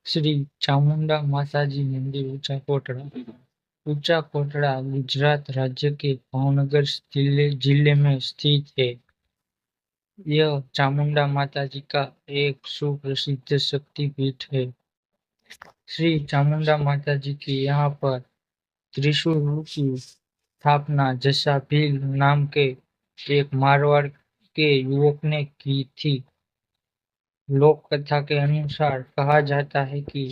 श्री चामुंडा माताजी मंदिर ऊंचा कोटड़ा। ऊंचा कोटड़ा गुजरात राज्य के भावनगर जिले में स्थित है। यह चामुंडा माताजी का एक सुप्रसिद्ध शक्तिपीठ है। श्री चामुंडा माताजी की यहाँ पर त्रिशूल की स्थापना जसा भील नाम के एक मारवाड़ के युवक ने की थी। लोक कथा के अनुसार कहा जाता है कि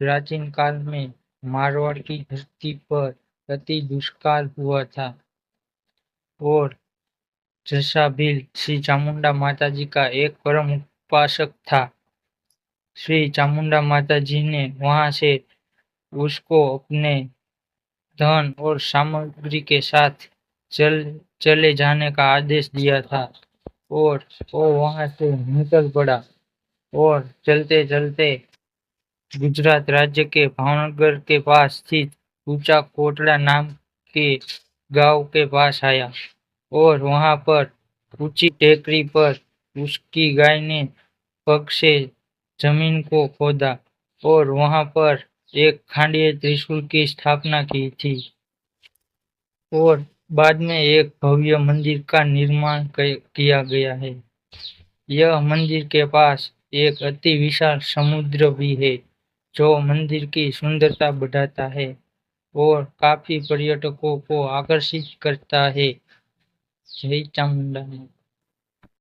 प्राचीन काल में मारवाड़ की धरती पर अति दुष्काल हुआ था और जसा भील श्री चामुंडा माताजी का एक परम उपासक था। श्री चामुंडा माताजी ने वहां से उसको अपने धन और सामग्री के साथ चले जाने का आदेश दिया था और वो वहां से निकल पड़ा और चलते चलते गुजरात राज्य के भावनगर के पास स्थित ऊंचा कोटड़ा नाम के गांव के पास आया और वहां पर ऊंची टेकरी पर उसकी गाय ने पग से जमीन को खोदा और वहां पर एक खंडीय त्रिशूल की स्थापना की थी और बाद में एक भव्य मंदिर का निर्माण किया गया है। यह मंदिर के पास एक अति विशाल समुद्र भी है जो मंदिर की सुंदरता बढ़ाता है और काफी पर्यटकों को आकर्षित करता है। जय चामुंडा।